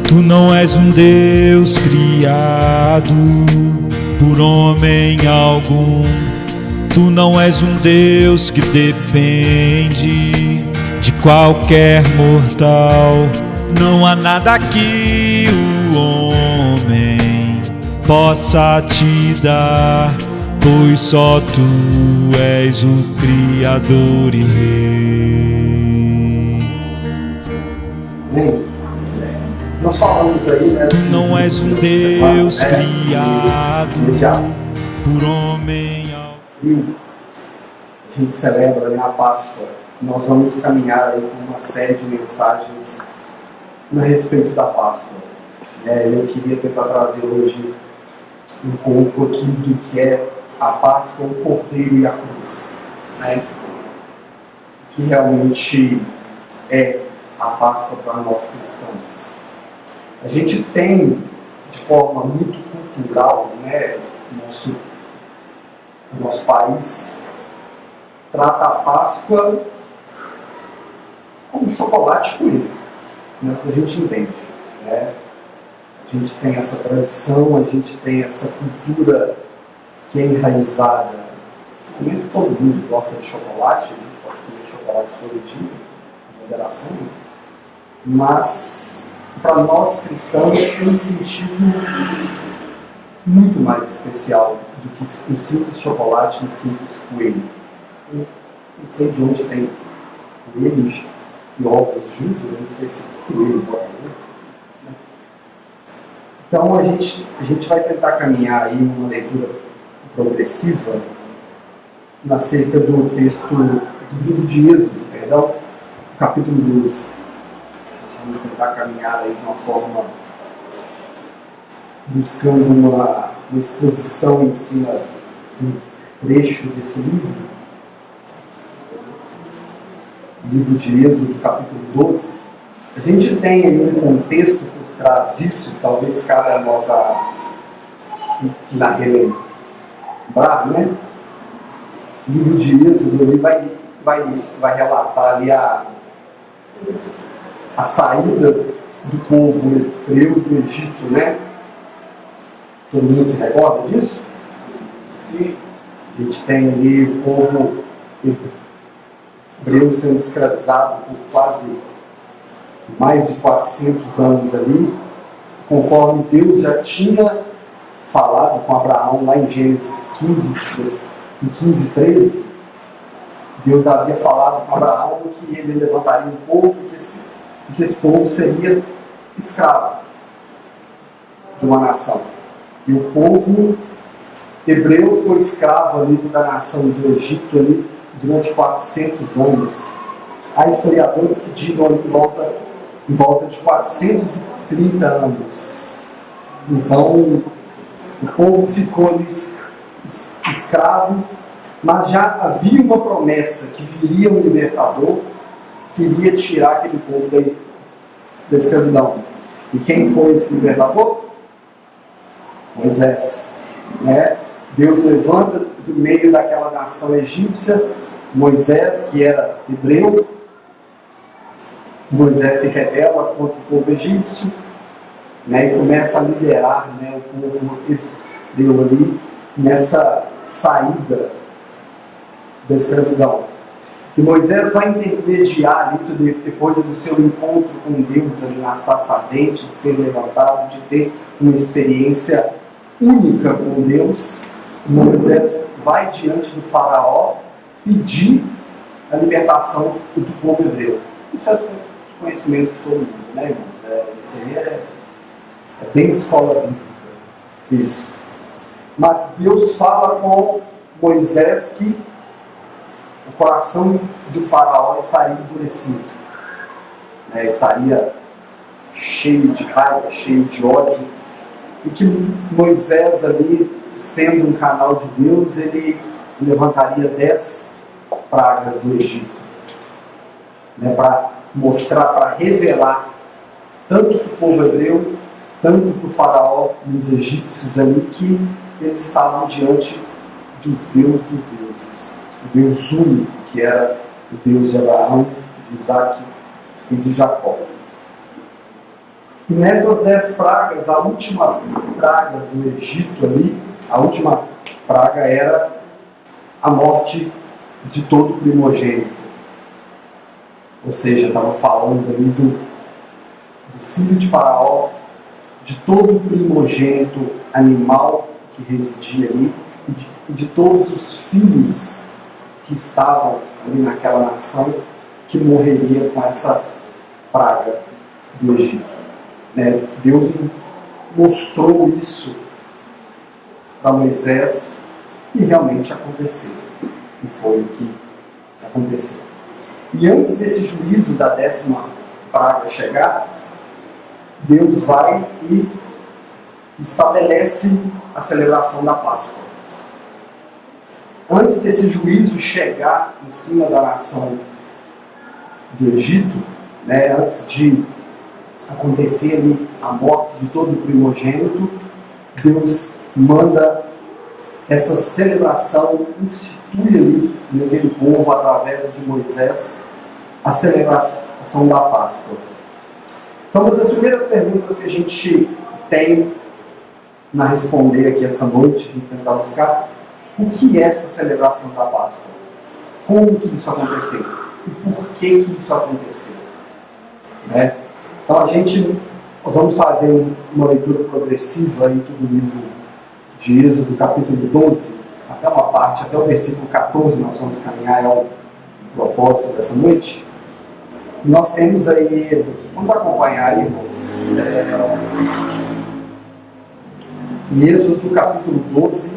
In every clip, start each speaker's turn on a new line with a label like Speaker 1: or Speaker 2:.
Speaker 1: Tu não és um Deus criado por homem algum. Tu não és um Deus que depende de qualquer mortal. Não há nada que o homem possa te dar, pois só Tu és o Criador e Rei.
Speaker 2: Bem, nós falamos aí, né?
Speaker 1: Tu não és um Deus criado por homem algum.
Speaker 2: A gente celebra, né, a Páscoa. Nós vamos caminhar aí com uma série de mensagens a respeito da Páscoa. Eu queria tentar trazer hoje um pouco aqui do que é a Páscoa, o Cordeiro e a Cruz, né? Que realmente é a Páscoa para nós cristãos. A gente tem, de forma muito cultural, né, o nosso país trata a Páscoa como chocolate coelho, né, que a gente entende, né? A gente tem essa tradição, a gente tem essa cultura que é enraizada. Nem todo mundo gosta de chocolate, a gente pode comer chocolate todo dia, em moderação, mas para nós cristãos tem um sentido muito mais especial do que um simples chocolate, um simples coelho. Eu não sei de onde tem coelhos e ovos juntos, eu não sei se coelho bota ovo. Então a gente vai tentar caminhar aí numa leitura progressiva acerca do texto do livro de Êxodo, capítulo 12. Vamos tentar caminhar aí de uma forma buscando uma exposição em cima de um trecho desse livro. Livro de Êxodo, capítulo 12. A gente tem aí um contexto por trás disso, talvez cabe a nós relembrar, né? O livro de Êxodo ele vai relatar ali a saída do povo hebreu do Egito, né? Todo mundo se recorda disso? Sim. A gente tem ali o povo hebreu sendo escravizado por quase mais de 400 anos ali, conforme Deus já tinha falado com Abraão lá em Gênesis 15:13. Deus havia falado com Abraão que ele levantaria um povo e que esse povo seria escravo de uma nação. E o povo hebreu foi escravo ali da nação do Egito ali durante 400 anos. Há historiadores que digam ali em volta de 430 anos. Então, o povo ficou ali escravo, mas já havia uma promessa que viria um libertador que iria tirar aquele povo da escravidão. E quem foi esse libertador? Moisés, né? Deus levanta do meio daquela nação egípcia Moisés, que era hebreu. Moisés se rebela contra o povo egípcio, né, e começa a liderar, né, o povo hebreu ali nessa saída da escravidão. E Moisés vai intermediar ali, depois do seu encontro com Deus ali na sarça ardente, de ser levantado, de ter uma experiência única com Deus. Moisés vai diante do faraó pedir a libertação do povo hebreu. Isso é do conhecimento de todo mundo, né, irmãos? Isso aí é bem escola bíblica, isso. Mas Deus fala com Moisés que o coração do faraó estaria endurecido, né? Estaria cheio de raiva, cheio de ódio, e que Moisés ali, sendo um canal de Deus, ele levantaria 10 pragas do Egito, né? Para mostrar, para revelar tanto para o povo hebreu, tanto para o faraó e os egípcios ali, que eles estavam diante dos deuses dos deuses, o Deus único, que era o Deus de Abraão, de Isaac e de Jacó. E nessas 10 pragas, a última praga do Egito ali, a última praga era a morte de todo primogênito. Ou seja, estava falando ali do filho de Faraó, de todo primogênito animal que residia ali, e de todos os filhos que estavam ali naquela nação, que morreria com essa praga do Egito. Deus mostrou isso para Moisés e realmente aconteceu. E foi o que aconteceu. E antes desse juízo da 10ª praga chegar, Deus vai e estabelece a celebração da Páscoa. Antes desse juízo chegar em cima da nação do Egito, antes de acontecer ali a morte de todo o primogênito, Deus manda essa celebração, institui ali naquele povo, através de Moisés, a celebração da Páscoa. Então, uma das primeiras perguntas que a gente tem na responder aqui essa noite, a gente tentar buscar, o que é essa celebração da Páscoa? Como que isso aconteceu? E por que isso aconteceu? Então, nós vamos fazer uma leitura progressiva aí do livro de Êxodo, capítulo 12, até uma parte, até o versículo 14, nós vamos caminhar ao propósito dessa noite. Nós temos aí, vamos acompanhar aí, irmãos, em Êxodo, capítulo 12,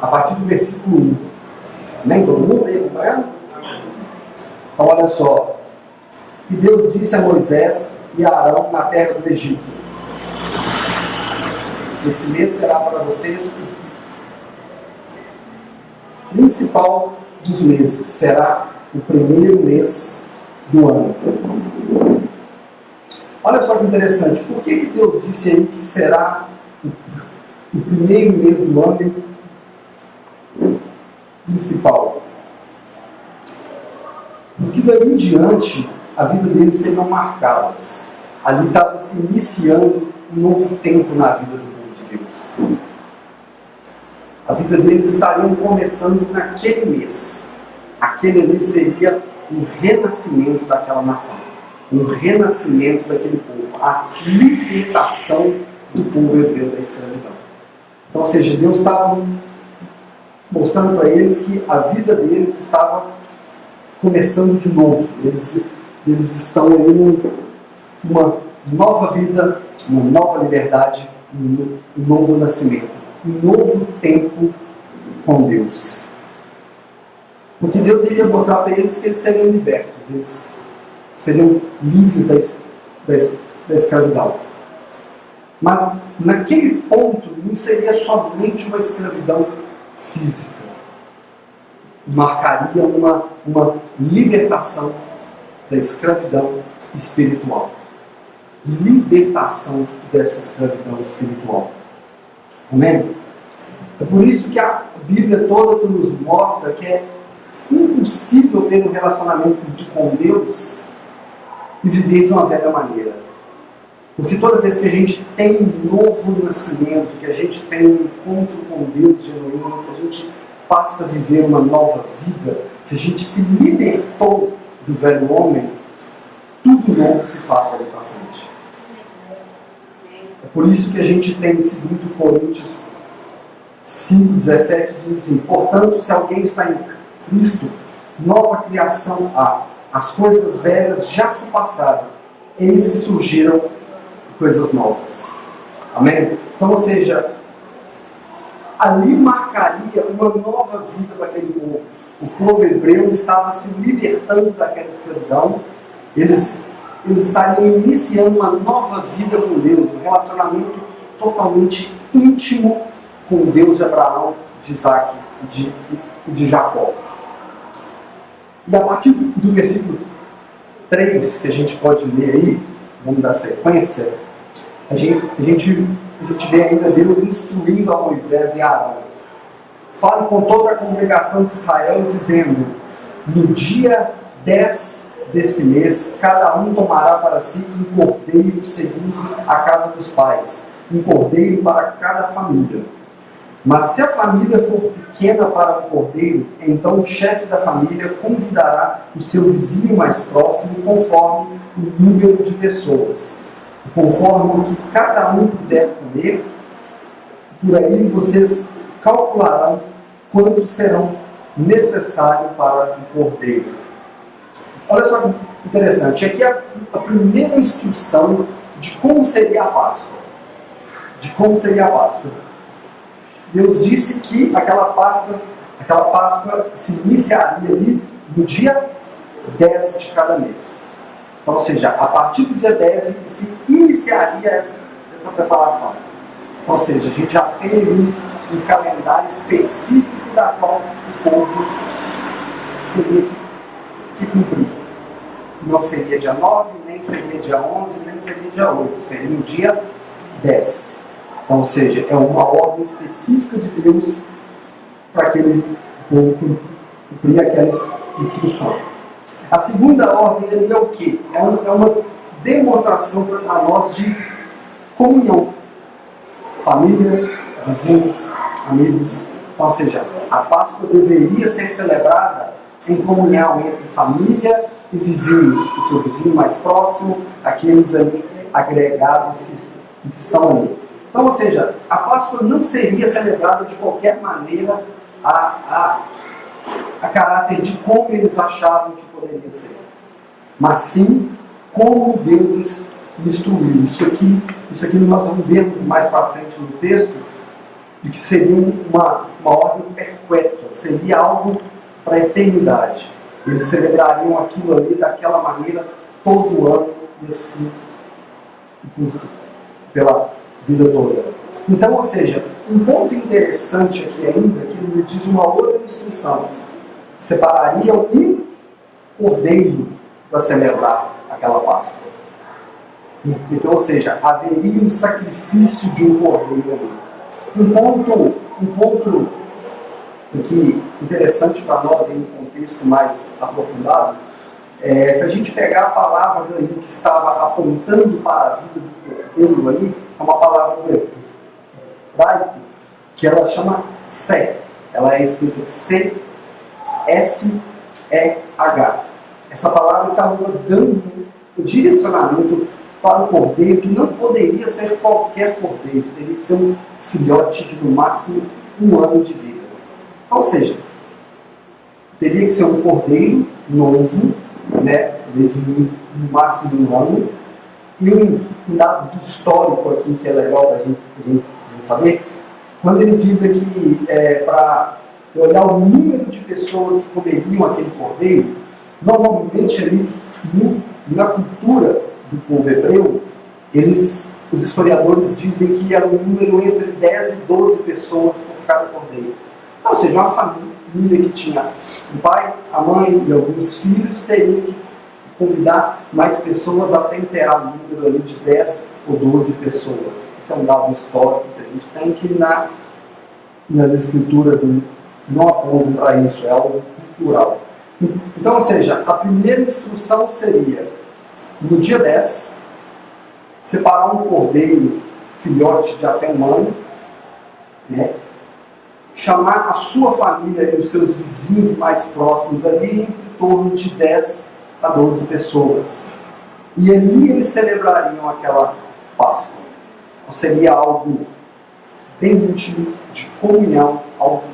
Speaker 2: a partir do versículo 1. Amém? Todo mundo aí acompanhando? Então, olha só. E Deus disse a Moisés e a Arão na terra do Egito: esse mês será para vocês o principal dos meses, será o primeiro mês do ano. Olha só que interessante, por que Deus disse aí que será o primeiro mês do ano principal? Porque daí em diante a vida deles seriam marcadas. Ali estava se iniciando um novo tempo na vida do povo de Deus. A vida deles estaria começando naquele mês. Aquele mês seria um renascimento daquela nação, um renascimento daquele povo, a libertação do povo hebreu da escravidão. Então, ou seja, Deus estava mostrando para eles que a vida deles estava começando de novo. Eles estão em uma nova vida, uma nova liberdade, um novo nascimento, um novo tempo com Deus. Porque Deus iria mostrar para eles que eles seriam libertos, eles seriam livres da escravidão. Mas naquele ponto não seria somente uma escravidão física. Marcaria uma libertação da escravidão espiritual. Libertação dessa escravidão espiritual. Amém? É por isso que a Bíblia toda nos mostra que é impossível ter um relacionamento com Deus e viver de uma velha maneira. Porque toda vez que a gente tem um novo nascimento, que a gente tem um encontro com Deus genuíno, que a gente passa a viver uma nova vida, que a gente se libertou do velho homem, tudo novo se faz dali para frente. É por isso que a gente tem em 2 Coríntios 5,17 diz assim: portanto, se alguém está em Cristo, nova criação há. As coisas velhas já se passaram, eis que surgiram coisas novas. Amém? Então, ou seja, ali marcaria uma nova vida para aquele povo. O povo hebreu estava se libertando daquela escravidão. Eles estariam iniciando uma nova vida com Deus, um relacionamento totalmente íntimo com Deus de Abraão, de Isaac e de Jacó. E a partir do versículo 3, que a gente pode ler aí, vamos dar sequência, a gente vê ainda Deus instruindo a Moisés e a Arão. Fale com toda a congregação de Israel, dizendo: no dia 10 desse mês, cada um tomará para si um cordeiro segundo a casa dos pais, um cordeiro para cada família. Mas se a família for pequena para um cordeiro, então o chefe da família convidará o seu vizinho mais próximo conforme o número de pessoas. Conforme o que cada um puder comer, por aí vocês calcularão quanto serão necessários para o cordeiro. Olha só que interessante, aqui é a primeira instrução de como seria a Páscoa. De como seria a Páscoa. Deus disse que aquela Páscoa se iniciaria ali no dia 10 de cada mês. Então, ou seja, a partir do dia 10 se iniciaria essa preparação. Então, ou seja, a gente já tem ali um calendário específico da qual o povo teria que cumprir. Não seria dia 9, nem seria dia 11, nem seria dia 8. Seria no dia 10. Então, ou seja, é uma ordem específica de Deus para aquele povo cumprir aquela instrução. A segunda ordem ali é o quê? É uma demonstração para nós de comunhão. Família, vizinhos, amigos. Então, ou seja, a Páscoa deveria ser celebrada em comunhão entre família e vizinhos. O seu vizinho mais próximo, aqueles ali agregados que estão ali. Então, ou seja, a Páscoa não seria celebrada de qualquer maneira a caráter de como eles achavam que poderia ser, mas sim como Deus instruiu. Isso aqui nós vamos ver mais para frente no texto, de que seria uma ordem perpétua, seria algo para a eternidade. Eles celebrariam aquilo ali daquela maneira todo ano e assim pela vida toda. Então, ou seja, um ponto interessante aqui ainda, que ele diz uma outra instrução: separariam um cordeiro para celebrar aquela Páscoa. Então, ou seja, haveria um sacrifício de um cordeiro ali. Um ponto que interessante para nós, em um contexto mais aprofundado, se a gente pegar a palavra ali que estava apontando para a vida do cordeiro ali, é uma palavra do hebraico, que ela chama Sé. Ela é escrita C-S-E-H. Essa palavra estava dando o direcionamento para o cordeiro, que não poderia ser qualquer cordeiro, teria que ser um filhote de no máximo 1 ano de vida. Ou seja, teria que ser um cordeiro novo, né, de no máximo 1 ano. E um dado histórico aqui que é legal para a gente saber, quando ele diz aqui para olhar o número de pessoas que comeriam aquele cordeiro, normalmente ali na cultura do povo hebreu, os historiadores dizem que era um número entre 10 e 12 pessoas por cada cordeiro. Então, ou seja, uma família que tinha o pai, a mãe e alguns filhos teria que convidar mais pessoas até inteirar o número ali de 10 ou 12 pessoas. Isso é um dado histórico que a gente tem, que nas escrituras não apontam para isso, é algo cultural. Então, ou seja, a primeira instrução seria, no dia 10, separar um cordeiro filhote de até 1 ano, né? Chamar a sua família e os seus vizinhos mais próximos ali, em torno de 10 a 12 pessoas. E ali eles celebrariam aquela Páscoa. Então, seria algo bem íntimo, de comunhão, algo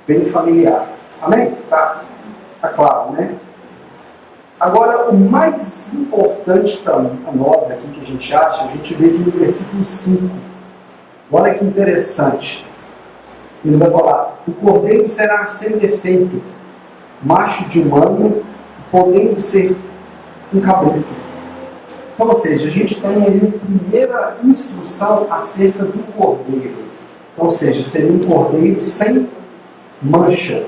Speaker 2: bem familiar. Amém? Tá claro, né? Agora, o mais importante para nós aqui, que a gente acha, a gente vê aqui no versículo 5. Olha que interessante. Ele vai falar: o cordeiro será sem defeito, macho de 1 ano, podendo ser um cabrito. Então, ou seja, a gente tem aí a primeira instrução acerca do cordeiro. Então, ou seja, seria um cordeiro sem mancha,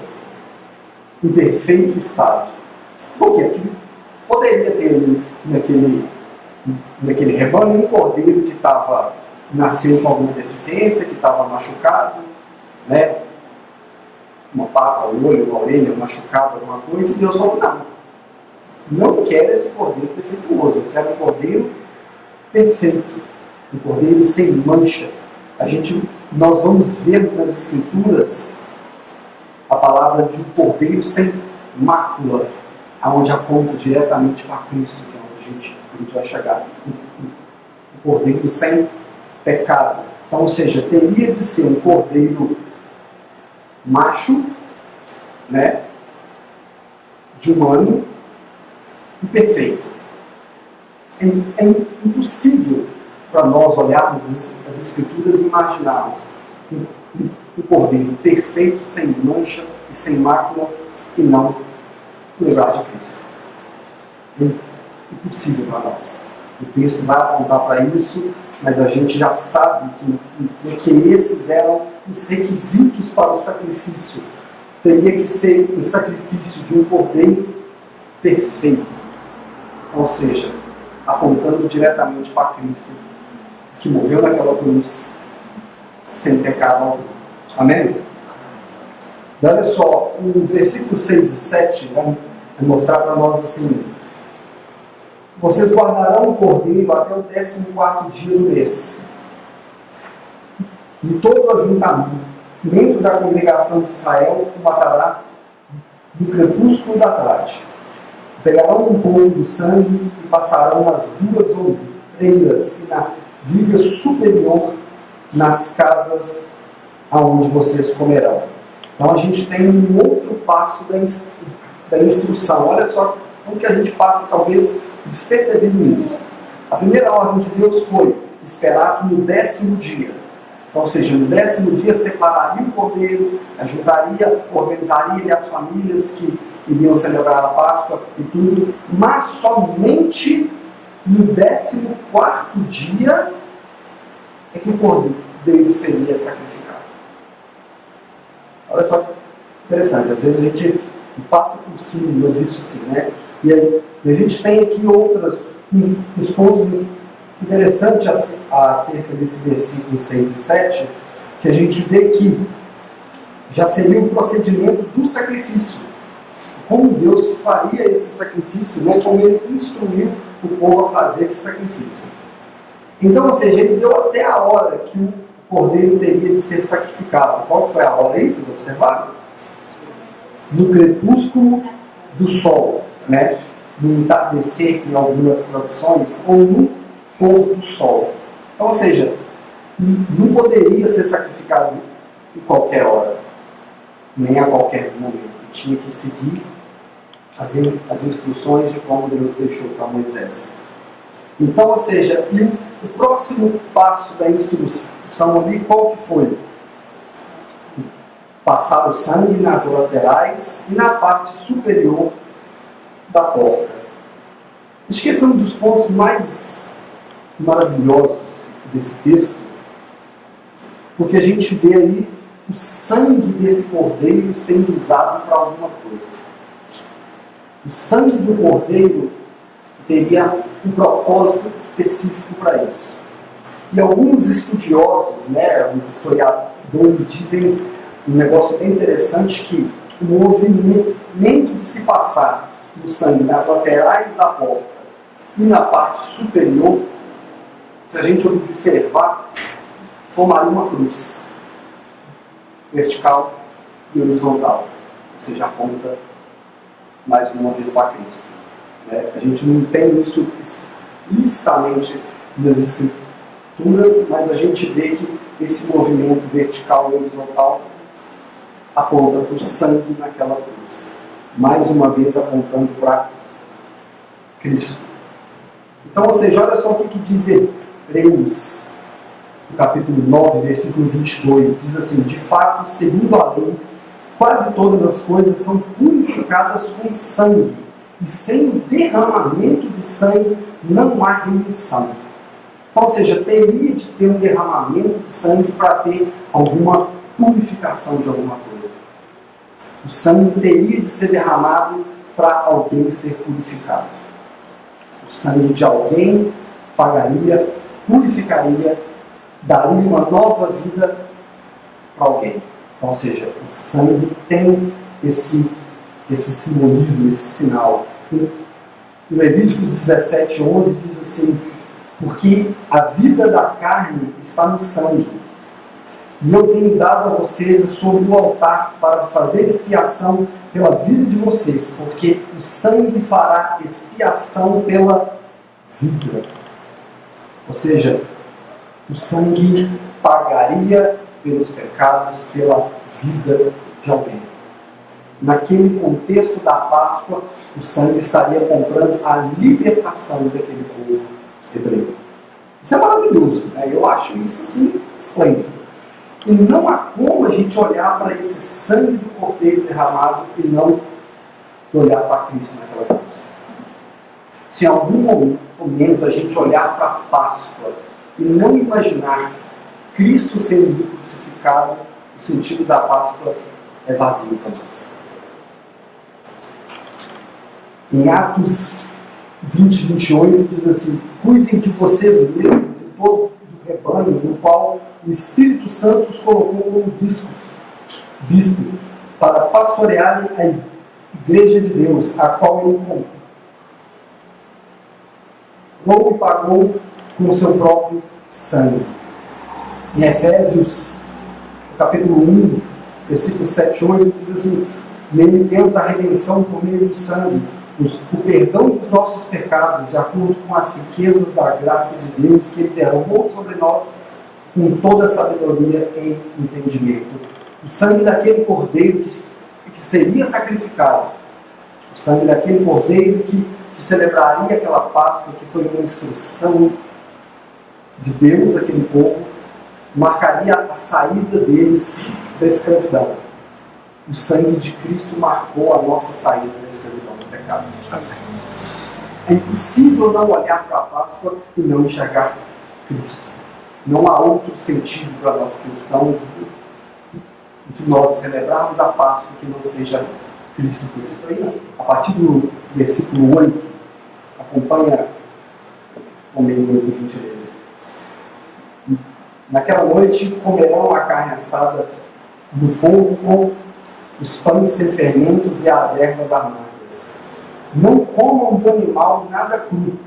Speaker 2: em perfeito estado. Por quê? Porque poderia ter ali naquele rebanho um cordeiro que nasceu com alguma deficiência, que estava machucado, né? Uma pata, um olho, uma orelha, machucado, alguma coisa, e Deus falou: não. não quero esse cordeiro defeituoso, eu quero um cordeiro perfeito, um cordeiro sem mancha. Nós vamos ver nas Escrituras a palavra de um cordeiro sem mácula, aonde aponta diretamente para Cristo, que é onde a gente vai chegar. Um cordeiro sem pecado. Então, ou seja, teria de ser um cordeiro macho, né, de humano e perfeito. É impossível para nós olharmos as Escrituras e imaginarmos um cordeiro perfeito, sem mancha e sem mácula, e não lembrar de Cristo. É impossível para nós. O texto vai apontar para isso, mas a gente já sabe que esses eram os requisitos para o sacrifício. Teria que ser o sacrifício de um cordeiro perfeito. Ou seja, apontando diretamente para Cristo, que morreu naquela cruz sem pecado algum. Amém? E olha só, o versículo 6 e 7 vai mostrar para nós assim: vocês guardarão o cordeiro até o 14º dia do mês. E todo o ajuntamento da congregação de Israel o matará no crepúsculo da tarde. Pegarão um pouco do sangue e passarão nas duas ombreiras e na viga superior nas casas aonde vocês comerão. Então a gente tem um outro passo da instrução. Olha só como que a gente passa talvez despercebido nisso. A primeira ordem de Deus foi esperar no 10º dia. Então, ou seja, no 10º dia separaria o cordeiro, ajuntaria, organizaria as famílias que iriam celebrar a Páscoa e tudo, mas somente no 14º dia é que o cordeiro seria sacrificado. Olha só que interessante, às vezes a gente passa por cima disso assim, né? E aí, a gente tem aqui uns pontos interessantes acerca desse versículo 6 e 7, que a gente vê que já seria o procedimento do sacrifício. Como Deus faria esse sacrifício, né? Como Ele instruiu o povo a fazer esse sacrifício. Então, ou seja, Ele deu até a hora que o cordeiro teria de ser sacrificado. Qual foi a hora aí? Vocês observaram? No crepúsculo do sol, né? No entardecer, em algumas traduções, ou no pôr do sol. Então, ou seja, não poderia ser sacrificado em qualquer hora, nem a qualquer momento. Tinha que seguir as instruções de como Deus deixou para Moisés. Então, ou seja, e o próximo passo da instrução ali, qual que foi? Passar o sangue nas laterais e na parte superior da porta. Acho que esse é um dos pontos mais maravilhosos desse texto, porque a gente vê aí o sangue desse cordeiro sendo usado para alguma coisa. O sangue do cordeiro teria um propósito específico para isso. E alguns estudiosos, né, os historiadores, dizem um negócio bem interessante, que o movimento de se passar o sangue nas laterais da porta e na parte superior, se a gente observar, formaria uma cruz vertical e horizontal, ou seja, aponta mais uma vez para Cristo. A gente não tem isso explicitamente nas Escrituras, mas a gente vê que esse movimento vertical e horizontal aponta para o sangue naquela cruz, mais uma vez apontando para Cristo. Então, ou seja, olha só o que diz Hebreus, no capítulo 9, versículo 22, diz assim: de fato, segundo a lei, quase todas as coisas são purificadas com sangue, e sem o derramamento de sangue não há remissão. Então, ou seja, teria de ter um derramamento de sangue para ter alguma purificação de alguma coisa. O sangue teria de ser derramado para alguém ser purificado. O sangue de alguém pagaria, purificaria, daria uma nova vida para alguém. Então, ou seja, o sangue tem esse simbolismo, esse sinal. Em Levíticos 17:11 diz assim: porque a vida da carne está no sangue, e eu tenho dado a vocês sobre o altar para fazer expiação pela vida de vocês, porque o sangue fará expiação pela vida. Ou seja, o sangue pagaria pelos pecados, pela vida de alguém. Naquele contexto da Páscoa, o sangue estaria comprando a libertação daquele povo hebreu. Isso é maravilhoso, né? Eu acho isso assim esplêndido. E não há como a gente olhar para esse sangue do Cordeiro derramado e não olhar para Cristo naquela cruz. Se em algum momento a gente olhar para a Páscoa e não imaginar Cristo sendo crucificado, o sentido da Páscoa é vazio para nós. Em Atos 20:28 diz assim: cuidem de vocês mesmos e todo o rebanho no qual o Espírito Santo os colocou como bispo para pastorearem a igreja de Deus, a qual ele comprou e pagou com o seu próprio sangue. Em Efésios, capítulo 1, versículos 7 e 8, diz assim: nele temos a redenção por meio do sangue, o perdão dos nossos pecados, de acordo com as riquezas da graça de Deus que ele derramou sobre nós com toda a sabedoria e entendimento. O sangue daquele cordeiro que seria sacrificado, o sangue daquele cordeiro que celebraria aquela Páscoa, que foi uma instrução de Deus, aquele povo, marcaria a saída deles da escravidão. O sangue de Cristo marcou a nossa saída da escravidão do pecado. É impossível não olhar para a Páscoa e não enxergar Cristo. Não há outro sentido para nós cristãos de nós celebrarmos a Páscoa que não seja Cristo crucificado. A partir do versículo 8, acompanha comigo, por gentileza. Naquela noite comerão a carne assada no fogo com os pães sem fermentos e as ervas amargas. Não comam do animal nada cru,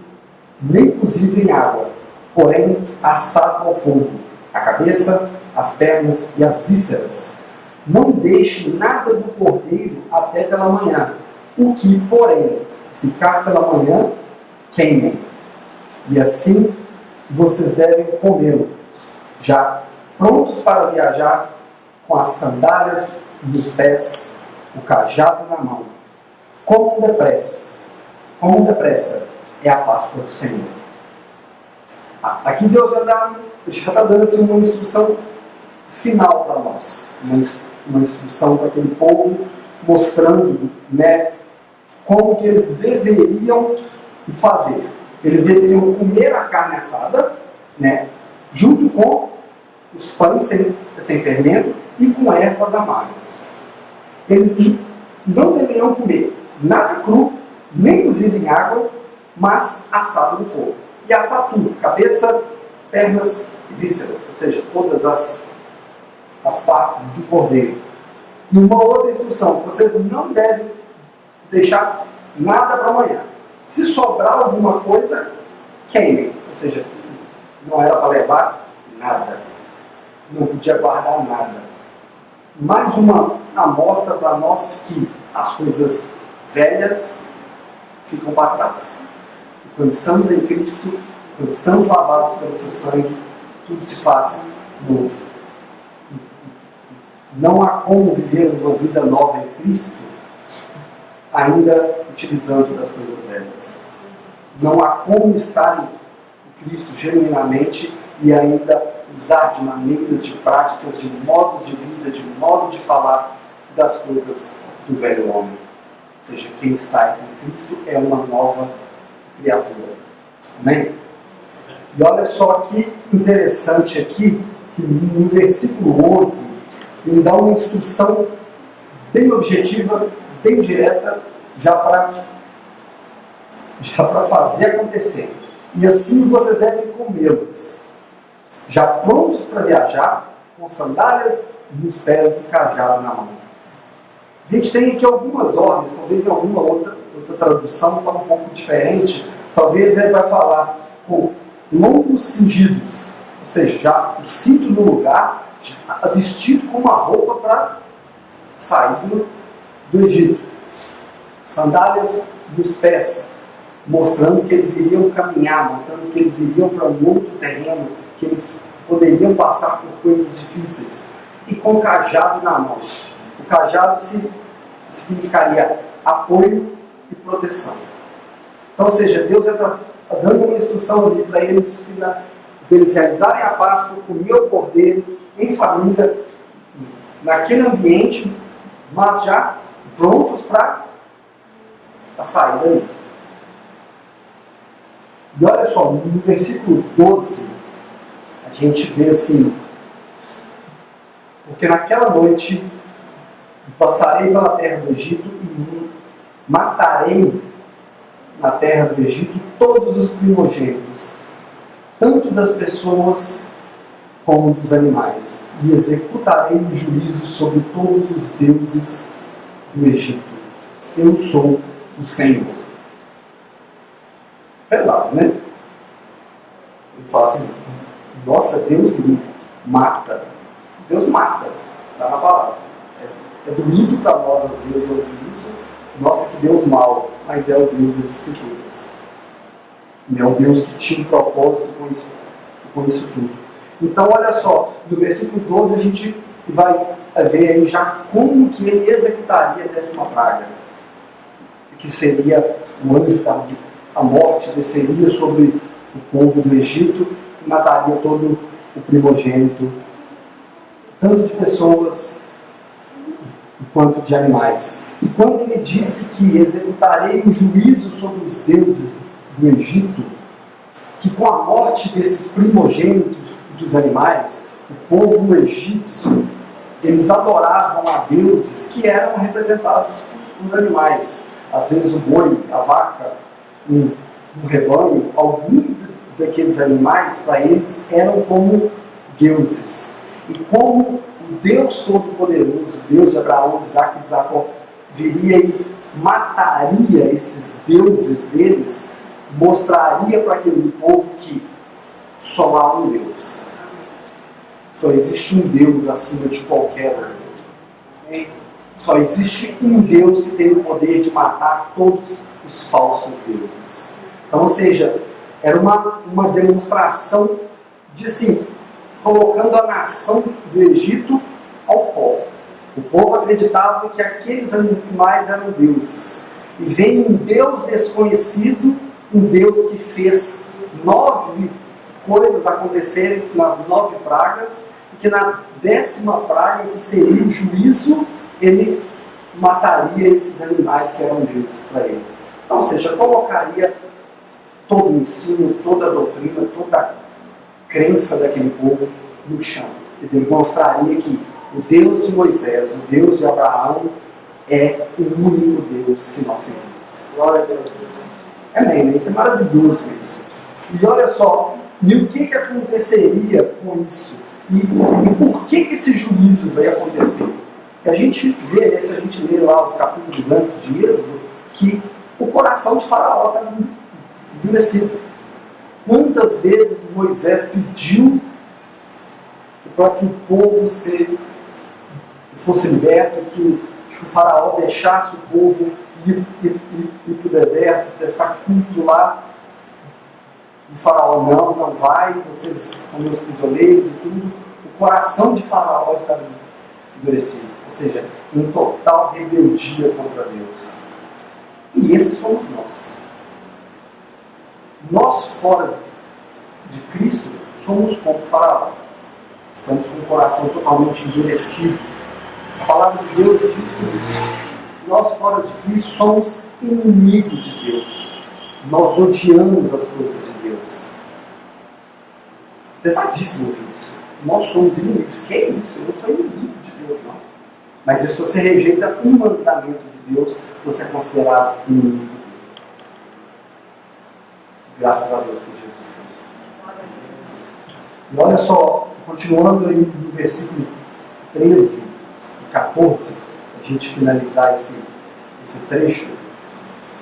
Speaker 2: nem cozido em água, porém assado ao fogo, a cabeça, as pernas e as vísceras. Não deixe nada do cordeiro até pela manhã. O que, porém, ficar pela manhã, queimem. E assim vocês devem comê-lo, já prontos para viajar, com as sandálias nos pés, o cajado na mão. Como depressa é a Páscoa do Senhor. Aqui Deus já está dando assim, uma instrução final para nós. Uma instrução para aquele povo, mostrando, né, como que eles deveriam fazer. Eles deveriam comer a carne assada, né, junto com os pães sem fermento e com ervas amargas. Eles não deveriam comer nada cru, nem cozido em água, mas assado no fogo. E assar tudo: cabeça, pernas e vísceras, ou seja, todas as partes do cordeiro. E uma outra instrução: vocês não devem deixar nada para amanhã. Se sobrar alguma coisa, queimem. Ou seja, não era para levar nada. Não podia guardar nada. Mais uma amostra para nós que as coisas velhas ficam para trás. E quando estamos em Cristo, quando estamos lavados pelo seu sangue, tudo se faz novo. Não há como viver uma vida nova em Cristo ainda utilizando das coisas velhas. Não há como estar em Cristo genuinamente e ainda usar de maneiras, de práticas, de modos de vida, de modo de falar das coisas do velho homem. Ou seja, quem está em Cristo é uma nova criatura. Amém? E olha só que interessante aqui, que no versículo 11, ele dá uma instrução bem objetiva, bem direta, já para fazer acontecer. E assim vocês devem comê-los, já prontos para viajar, com sandália nos pés e cajado na mão. A gente tem aqui algumas ordens, talvez em alguma outra outra tradução está um pouco diferente. Talvez ele vai falar com longos cingidos, ou seja, já o cinto no lugar, vestido com uma roupa para sair do Egito. Sandálias nos pés, mostrando que eles iriam caminhar, mostrando que eles iriam para um outro terreno, que eles poderiam passar por coisas difíceis. E com cajado na mão. O cajado significaria apoio e proteção. Então, ou seja, Deus está dando uma instrução ali para eles realizarem a Páscoa, comer o cordeiro em família, naquele ambiente, mas já prontos para sair daí. E olha só, no versículo 12, a gente vê assim: porque naquela noite passarei pela terra do Egito e matarei na terra do Egito todos os primogênitos, tanto das pessoas como dos animais, e executarei o juízo sobre todos os deuses do Egito. Eu sou o Senhor. Pesado, né? Ele fala assim: nossa, Deus mata. Deus mata, está na palavra. É doído para nós às vezes ouvir isso. Nossa, que Deus mau, mas é o Deus das Escrituras. É o Deus que tinha um propósito com isso tudo. Então, olha só, no versículo 12 a gente vai ver aí já como que ele executaria a 10ª praga, que seria o anjo da morte, desceria sobre o povo do Egito e mataria todo o primogênito, tanto de pessoas quanto de animais. E quando ele disse que executarei o juízo sobre os deuses do Egito, que com a morte desses primogênitos dos animais, o povo egípcio, eles adoravam a deuses que eram representados por animais. Às vezes o boi, a vaca, um rebanho, algum daqueles animais, para eles, eram como deuses. E como o Deus Todo-Poderoso, Deus de Abraão, de Isaac e de Jacó, viria e mataria esses deuses deles, mostraria para aquele povo que só há um Deus. Só existe um Deus acima de qualquer outro. Só existe um Deus que tem o poder de matar todos os falsos deuses. Então, ou seja, era uma demonstração de, assim, colocando a nação do Egito ao povo. O povo acreditava que aqueles animais eram deuses. E vem um Deus desconhecido, um Deus que fez 9 coisas acontecerem nas 9 pragas, e que na 10ª praga, que seria o juízo, ele mataria esses animais que eram deuses para eles. Então, ou seja, colocaria todo o ensino, toda a doutrina, toda a crença daquele povo no chão. E demonstraria que o Deus de Moisés, o Deus de Abraão, é o único Deus que nós servimos. Glória a Deus. Amém, né? Isso é maravilhoso isso. E olha só, e o que aconteceria com isso? E por que esse juízo vai acontecer? Que a gente vê, né, se a gente lê lá os capítulos antes de Êxodo, que o coração de Faraó está endurecido. Quantas vezes Moisés pediu para que o povo fosse liberto, que o Faraó deixasse o povo ir para o deserto, prestar culto lá. O Faraó não vai, vocês são meus prisioneiros e tudo. O coração de Faraó está endurecido, ou seja, em total rebeldia contra Deus. E esses somos nós. Nós, fora de Cristo, somos como Faraó. Estamos com o coração totalmente endurecidos. A palavra de Deus diz que nós, fora de Cristo, somos inimigos de Deus. Nós odiamos as coisas de Deus. Pesadíssimo isso. Nós somos inimigos. Que é isso? Eu não sou inimigo de Deus, não. Mas se você rejeita um mandamento de Deus, você é considerado inimigo. Graças a Deus por Jesus Cristo. E olha só, continuando aí no versículo 13 e 14, a gente finalizar esse trecho,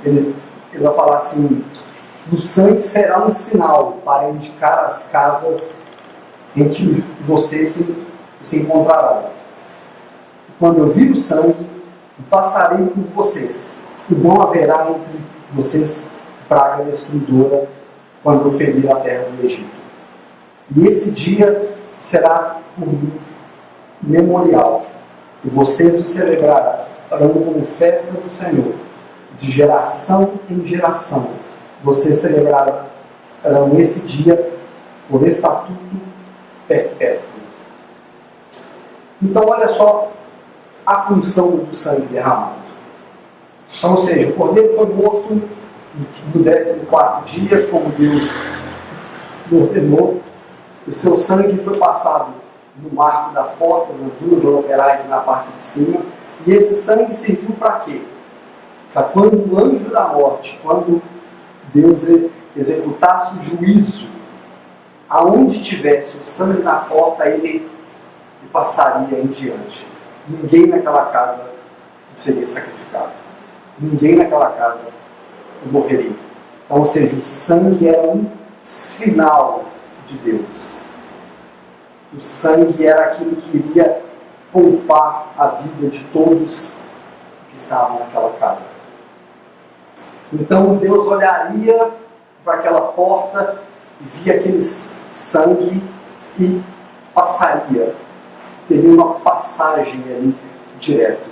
Speaker 2: Ele vai falar assim: o sangue será um sinal para indicar as casas em que vocês se encontrarão. Quando eu vir o sangue, passarei por vocês, e não haverá entre vocês praga destruidora quando eu ferir a terra do Egito. E esse dia será por mim memorial, e vocês o celebrarão como festa do Senhor, de geração em geração. Vocês celebrarão esse dia por estatuto perpétuo. Então, olha só a função do sangue derramado. Então, ou seja, o cordeiro foi morto no 14º dia, como Deus ordenou. O seu sangue foi passado no marco das portas, nas duas laterais na parte de cima. E esse sangue serviu para quê? Para quando o anjo da morte, quando Deus executasse o juízo, aonde tivesse o sangue na porta, ele passaria em diante. Ninguém naquela casa seria sacrificado. Ninguém naquela casa morreria. Então, ou seja, o sangue era um sinal de Deus. O sangue era aquilo que iria poupar a vida de todos que estavam naquela casa. Então Deus olharia para aquela porta e via aquele sangue e passaria. Teria uma passagem ali direto.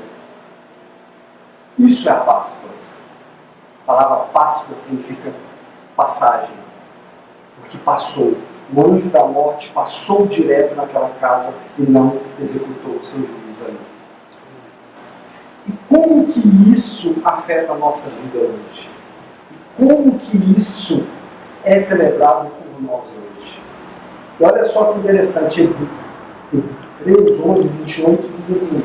Speaker 2: Isso é a Páscoa. A palavra Páscoa significa passagem. Porque passou. O anjo da morte passou direto naquela casa e não executou o seu juízo ali. E como que isso afeta a nossa vida hoje? Como que isso é celebrado por nós hoje? E olha só que interessante, Hebreus 11, 28 diz assim: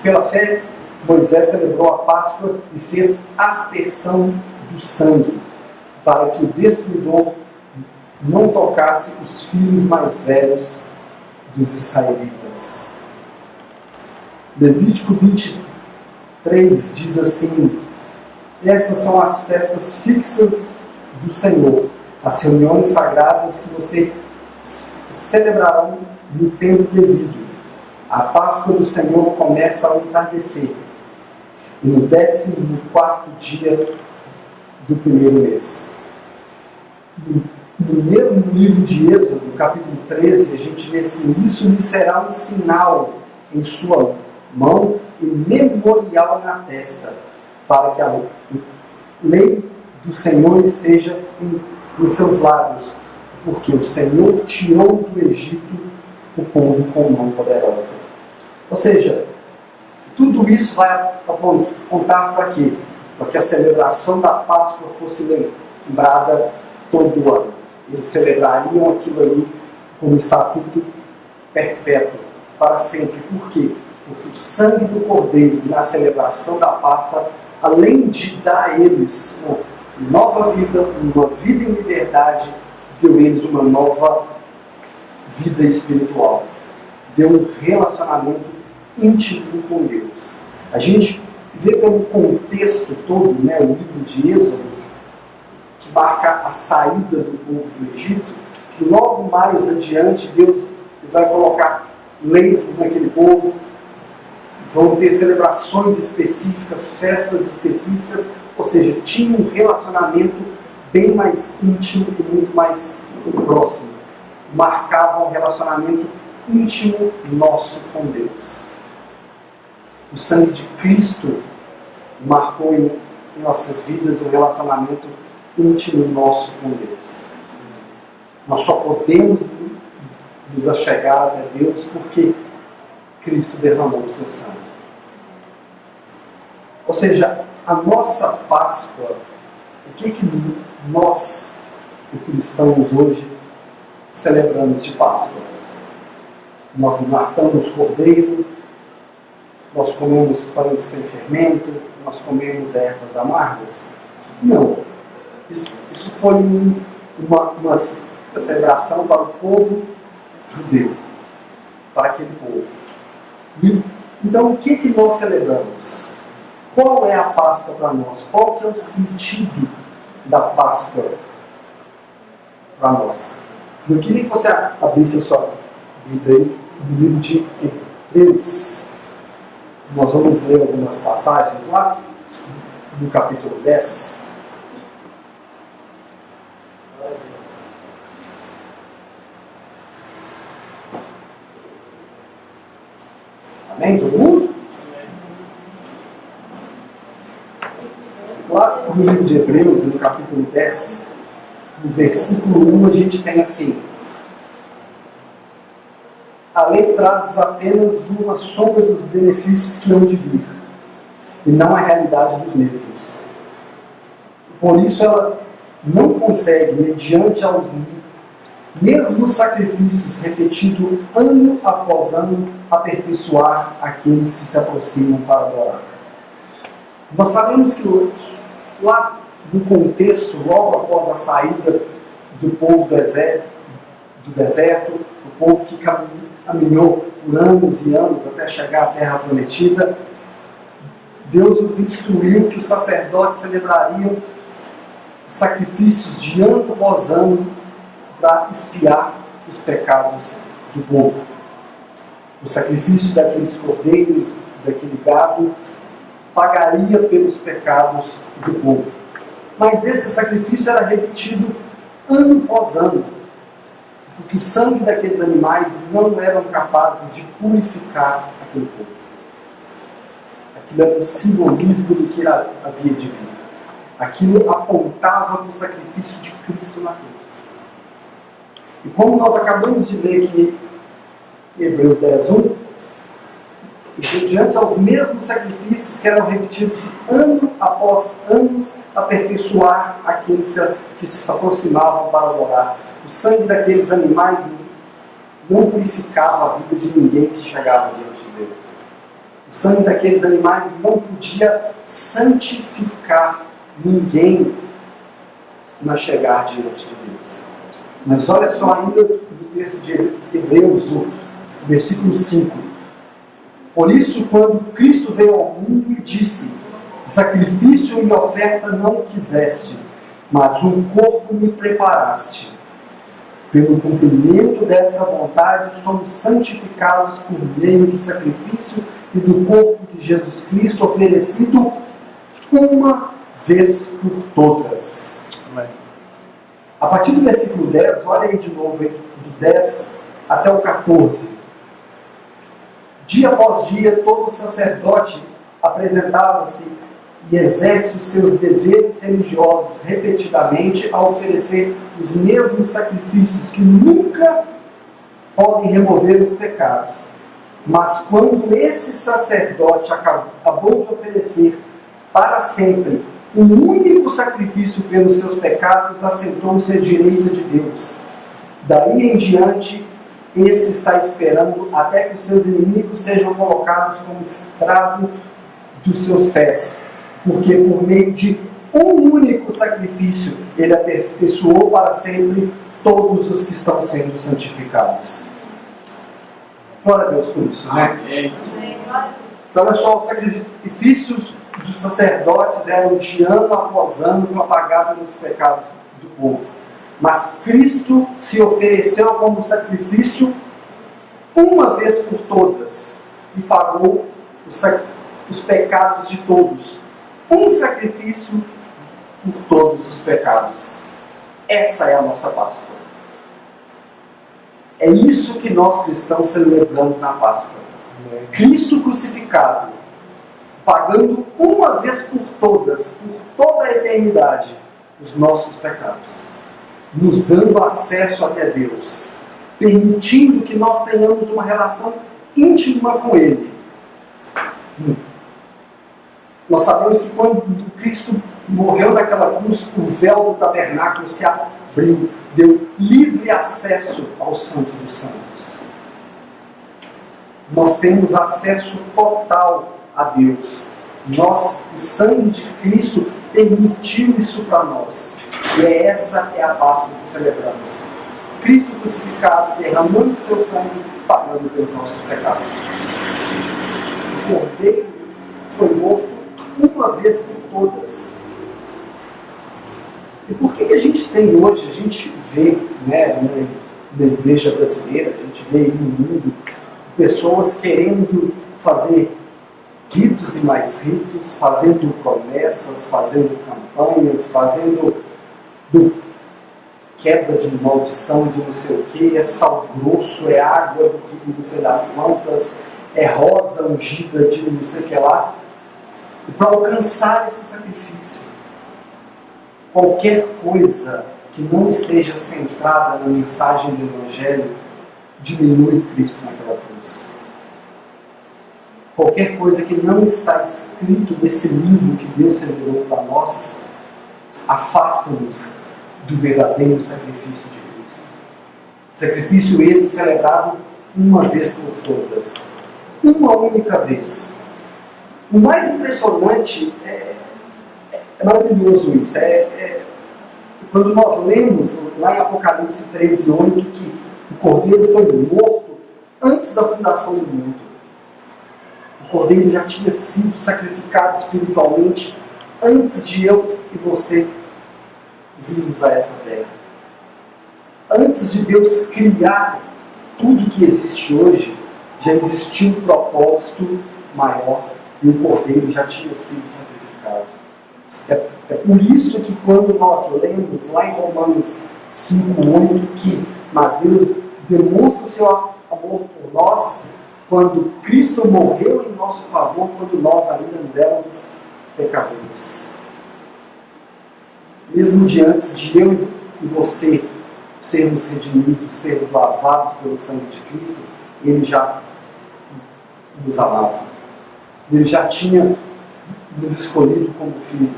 Speaker 2: pela fé, Moisés celebrou a Páscoa e fez aspersão do sangue, para que o destruidor não tocasse os filhos mais velhos dos israelitas. Levítico 23 diz assim: essas são as festas fixas do Senhor, as reuniões sagradas que você celebrarão no tempo devido. A Páscoa do Senhor começa ao entardecer, e no 14º dia do primeiro mês. No mesmo livro de Êxodo, no capítulo 13, a gente vê assim: isso lhe será um sinal em sua mão e memorial na testa, para que a lei do Senhor esteja em seus lábios, porque o Senhor tirou do Egito o povo com mão poderosa. Ou seja, tudo isso vai apontar para quê? Para que a celebração da Páscoa fosse lembrada todo ano. Eles celebrariam aquilo ali como estatuto perpétuo, para sempre. Por quê? Porque o sangue do Cordeiro, na celebração da Páscoa, além de dar a eles uma nova vida, uma vida em liberdade, deu a eles uma nova vida espiritual. Deu um relacionamento íntimo com Deus. A gente vê pelo contexto todo, o livro de Êxodo, que marca a saída do povo do Egito, que logo mais adiante Deus vai colocar leis naquele povo, vão ter celebrações específicas, festas específicas, ou seja, tinha um relacionamento bem mais íntimo e muito mais próximo. Marcava um relacionamento íntimo nosso com Deus. O sangue de Cristo marcou em nossas vidas um relacionamento íntimo nosso com Deus. Nós só podemos nos achegar a Deus porque Cristo derramou o seu sangue. Ou seja, a nossa Páscoa, o que nós, cristãos, hoje celebramos de Páscoa? Nós matamos cordeiro, nós comemos pães sem fermento, nós comemos ervas amargas? Não. Isso foi uma celebração para o povo judeu, para aquele povo. E Então, o que nós celebramos? Qual é a Páscoa para nós? Qual que é o sentido da Páscoa para nós? Eu queria que você abrisse a sua Bíblia aí, no livro de Hebreus. Nós vamos ler algumas passagens lá, no capítulo 10. Amém? Todo mundo? Lá no livro de Hebreus, no capítulo 10, no versículo 1, a gente tem assim: a lei traz apenas uma sombra dos benefícios que hão de vir, e não a realidade dos mesmos. Por isso ela não consegue, mediante aos mesmos sacrifícios repetidos ano após ano, aperfeiçoar aqueles que se aproximam para adorar. Nós sabemos que lá no contexto, logo após a saída do povo do deserto, o povo que caminhou por anos e anos até chegar à terra prometida, Deus nos instruiu que os sacerdotes celebrariam sacrifícios de ano após ano para expiar os pecados do povo. O sacrifício daqueles cordeiros, daquele gado, pagaria pelos pecados do povo. Mas esse sacrifício era repetido ano após ano, porque o sangue daqueles animais não eram capazes de purificar aquele povo. Aquilo era um simbolismo do que havia de vir. Aquilo apontava para o sacrifício de Cristo na cruz. E como nós acabamos de ler aqui em Hebreus 10:1, diante aos mesmos sacrifícios que eram repetidos ano após anos, aperfeiçoar aqueles que se aproximavam para adorar. O sangue daqueles animais não purificava a vida de ninguém que chegava diante de Deus. O sangue daqueles animais não podia santificar ninguém na chegar diante de Deus. Mas olha só ainda no texto de Hebreus, o versículo 5. Por isso, quando Cristo veio ao mundo e disse: sacrifício e oferta não quiseste, mas um corpo me preparaste. Pelo cumprimento dessa vontade, somos santificados por meio do sacrifício e do corpo de Jesus Cristo, oferecido uma vez por todas. Amém. A partir do versículo 10, olha aí de novo, do 10 até o 14. Dia após dia, todo sacerdote apresentava-se e exerce os seus deveres religiosos repetidamente a oferecer os mesmos sacrifícios que nunca podem remover os pecados. Mas quando esse sacerdote acabou de oferecer para sempre um único sacrifício pelos seus pecados, assentou-se à direita de Deus. Daí em diante, esse está esperando até que os seus inimigos sejam colocados como estrado dos seus pés. Porque por meio de um único sacrifício, ele aperfeiçoou para sempre todos os que estão sendo santificados. Glória a Deus por isso, né? Então, olha só, os sacrifícios dos sacerdotes eram de ano após ano para pagar pelos pecados do povo. Mas Cristo se ofereceu como sacrifício uma vez por todas e pagou os pecados de todos. Um sacrifício por todos os pecados. Essa é a nossa Páscoa. É isso que nós cristãos celebramos na Páscoa. Cristo crucificado, pagando uma vez por todas, por toda a eternidade, os nossos pecados, nos dando acesso até Deus, permitindo que nós tenhamos uma relação íntima com Ele. Nós sabemos que quando Cristo morreu naquela cruz, o véu do tabernáculo se abriu, deu livre acesso ao Santo dos Santos. Nós temos acesso total a Deus. O sangue de Cristo permitiu isso para nós. E essa é a Páscoa que celebramos. Cristo crucificado, derramando seu sangue, pagando pelos nossos pecados. Cordeiro foi morto uma vez por todas. E por que a gente tem hoje, a gente vê, né, na igreja brasileira, a gente vê aí no mundo, pessoas querendo fazer ritos e mais ritos, fazendo promessas, fazendo campanhas, fazendo quebra de maldição de não sei o que, é sal grosso, é água do não sei das plantas, é rosa ungida de não sei o que lá, e para alcançar esse sacrifício. Qualquer coisa que não esteja centrada na mensagem do Evangelho diminui Cristo naquela cruz. Qualquer coisa que não está escrito nesse livro que Deus revelou para nós afasta-nos do verdadeiro sacrifício de Cristo. Sacrifício esse celebrado uma vez por todas. Uma única vez. O mais impressionante é maravilhoso isso. Quando nós lemos lá em Apocalipse 13:8 que o Cordeiro foi morto antes da fundação do mundo. O Cordeiro já tinha sido sacrificado espiritualmente antes de eu e você virmos a essa terra. Antes de Deus criar tudo que existe hoje, já existia um propósito maior e o Cordeiro já tinha sido sacrificado. É por isso que quando nós lemos lá em Romanos 5:8 que mas Deus demonstra o seu amor por nós quando Cristo morreu em nosso favor, quando nós ainda éramos pecadores. Mesmo de antes de eu e você sermos redimidos, sermos lavados pelo sangue de Cristo, Ele já nos amava. Ele já tinha nos escolhido como filho.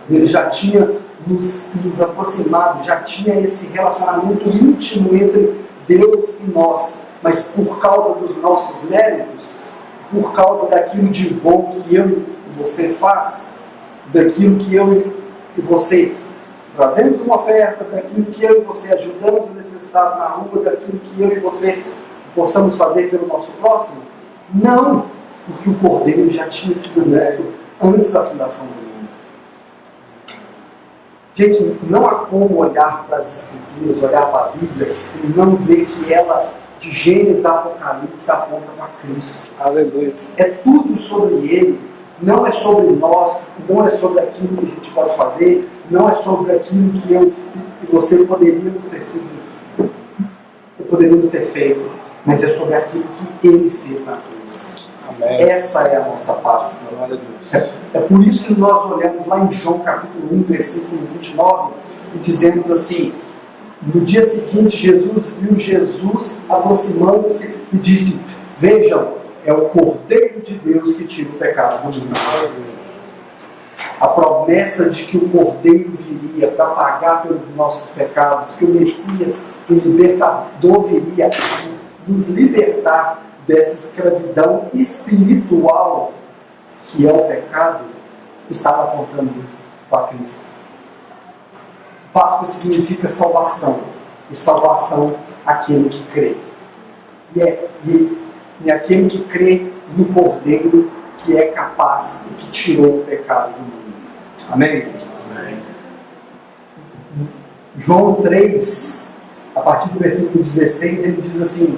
Speaker 2: Ele já tinha nos aproximado, já tinha esse relacionamento íntimo entre Deus e nós. Mas por causa dos nossos méritos, por causa daquilo de bom que eu e você faz, daquilo que eu e você trazemos uma oferta, daquilo que eu e você ajudamos o necessitado na rua, daquilo que eu e você possamos fazer pelo nosso próximo? Não, porque o Cordeiro já tinha sido morto antes da fundação do mundo. Gente, não há como olhar para as Escrituras, olhar para a Bíblia e não ver que ela, de Gênesis a Apocalipse, aponta para Cristo. Aleluia. É tudo sobre Ele, não é sobre nós, não é sobre aquilo que a gente pode fazer, não é sobre aquilo que eu e você poderíamos ter feito, mas é sobre aquilo que Ele fez na cruz. Amém. Essa é a nossa Páscoa. Glória a Deus. É por isso que nós olhamos lá em João capítulo 1, versículo 29, e dizemos assim: no dia seguinte Jesus viu Jesus aproximando-se e disse: vejam, é o Cordeiro de Deus que tira o pecado do mundo. A promessa de que o Cordeiro viria para pagar pelos nossos pecados, que o Messias, o libertador, viria nos libertar dessa escravidão espiritual que é o pecado, estava apontando para Cristo. Páscoa significa salvação, e salvação aquele que crê. E aquele que crê no Cordeiro que é capaz e que tirou o pecado do mundo. Amém? Amém. João 3, a partir do versículo 16, ele diz assim: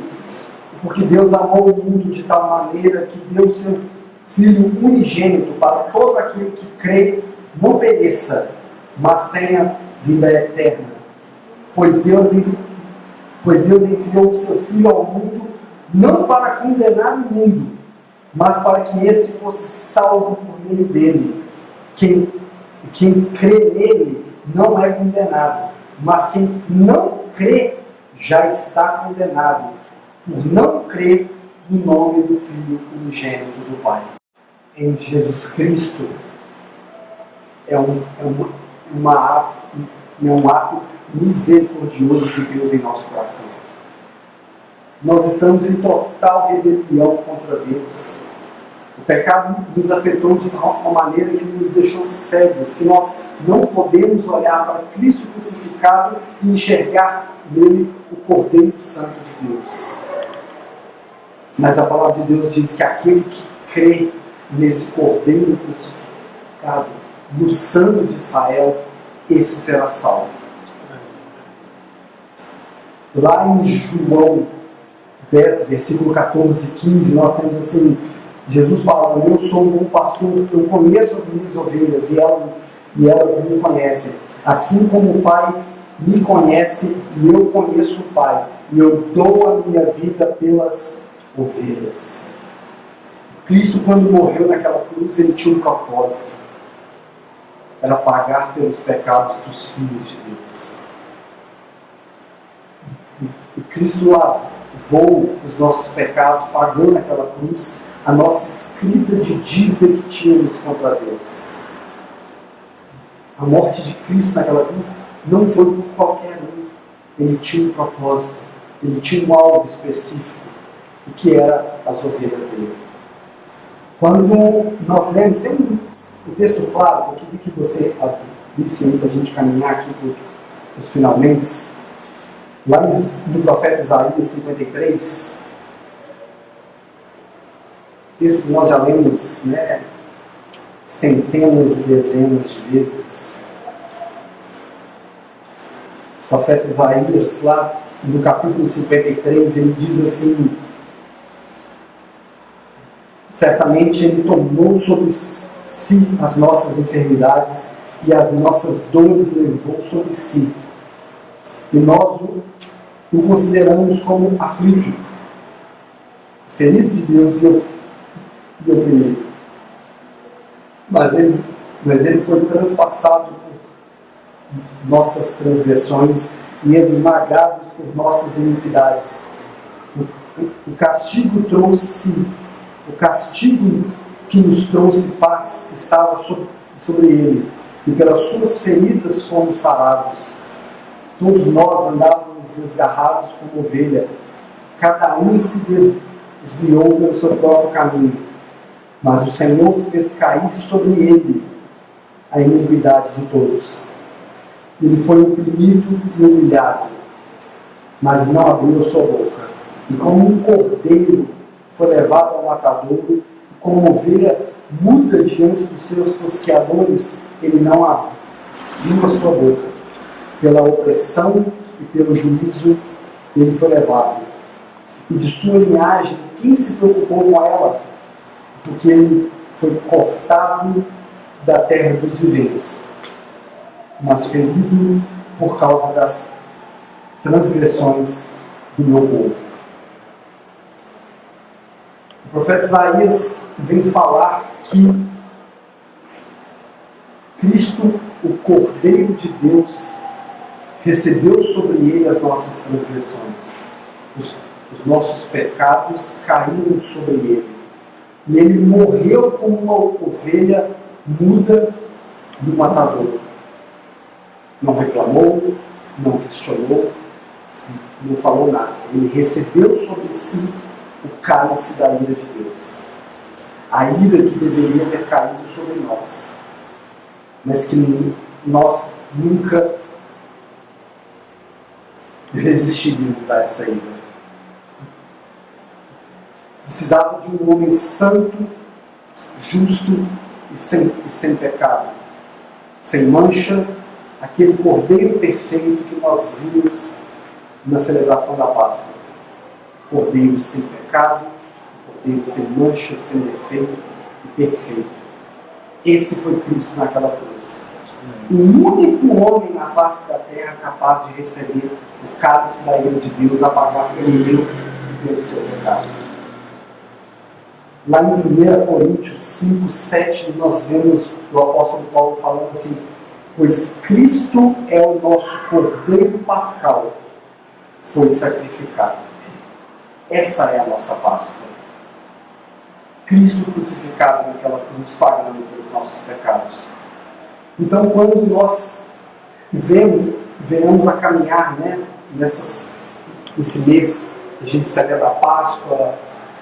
Speaker 2: porque Deus amou o mundo de tal maneira que deu o seu Filho unigênito para todo aquele que crê não pereça, mas tenha vida eterna. Pois Deus enviou o seu Filho ao mundo não para condenar o mundo, mas para que esse fosse salvo por meio dele. Quem crê nele não é condenado, mas quem não crê já está condenado, por não crer no nome do Filho unigênito do Pai. Em Jesus Cristo é um ato misericordioso de Deus em nosso coração. Nós estamos em total rebelião contra Deus. O pecado nos afetou de uma maneira que nos deixou cegos, que nós não podemos olhar para Cristo crucificado e enxergar nele o Cordeiro Santo de Deus. Mas a palavra de Deus diz que aquele que crê nesse Cordeiro crucificado, no sangue de Israel, esse será salvo. Lá em João 10, versículo 14 e 15, nós temos assim, Jesus falando: eu sou um bom pastor, eu conheço as minhas ovelhas e elas me conhecem. Assim como o Pai me conhece e eu conheço o Pai, e eu dou a minha vida pelas ovelhas. Cristo, quando morreu naquela cruz, ele tinha um propósito. Era pagar pelos pecados dos filhos de Deus. E Cristo lavou os nossos pecados, pagou naquela cruz a nossa escrita de dívida que tínhamos contra Deus. A morte de Cristo naquela cruz não foi por qualquer um. Ele tinha um propósito, ele tinha um alvo específico, o que era as ovelhas dele. Quando nós lemos, tem um texto claro, eu queria que você abrisse aí para a gente caminhar aqui para os finalmente. Lá no profeta Isaías 53, texto que nós já lemos, né, centenas e dezenas de vezes. O profeta Isaías, lá no capítulo 53, ele diz assim: certamente ele tomou sobre si as nossas enfermidades e as nossas dores levou sobre si. E nós o consideramos como aflito, ferido de Deus e oprimido. Mas ele foi transpassado por nossas transgressões e esmagado por nossas iniquidades. O castigo que nos trouxe paz estava sobre ele, e pelas suas feridas fomos sarados. Todos nós andávamos desgarrados como ovelha, cada um se desviou pelo seu próprio caminho, mas o Senhor fez cair sobre ele a iniquidade de todos. Ele foi oprimido e humilhado, mas não abriu a sua boca. E como um cordeiro foi levado ao matadouro, e como ovelha muda diante dos seus tosqueadores, ele não abriu a sua boca. Pela opressão e pelo juízo ele foi levado. E de sua linhagem, quem se preocupou com ela? Porque ele foi cortado da terra dos viventes, mas ferido por causa das transgressões do meu povo. O profeta Isaías vem falar que Cristo, o Cordeiro de Deus, recebeu sobre ele as nossas transgressões. Os nossos pecados caíram sobre ele. E ele morreu como uma ovelha muda do matadouro. Não reclamou, não questionou, não falou nada. Ele recebeu sobre si o cálice da ira de Deus. A ira que deveria ter caído sobre nós, mas que nós nunca resistiríamos a essa ira. Precisava de um homem santo, justo e sem pecado, sem mancha, aquele Cordeiro perfeito que nós vimos na celebração da Páscoa. Cordeiro sem pecado, Cordeiro sem mancha, sem defeito e perfeito. Esse foi Cristo naquela cruz. O único homem na face da terra capaz de receber o cálice da ira de Deus, a pagar pelo meu e pelo seu pecado. Lá em 1 Coríntios 5, 7, nós vemos o apóstolo Paulo falando assim: pois Cristo é o nosso Cordeiro Pascal, foi sacrificado. Essa é a nossa Páscoa. Cristo crucificado naquela cruz, pagando pelos nossos pecados. Então, quando nós venhamos a caminhar, né, nesse mês, a gente celebra a Páscoa,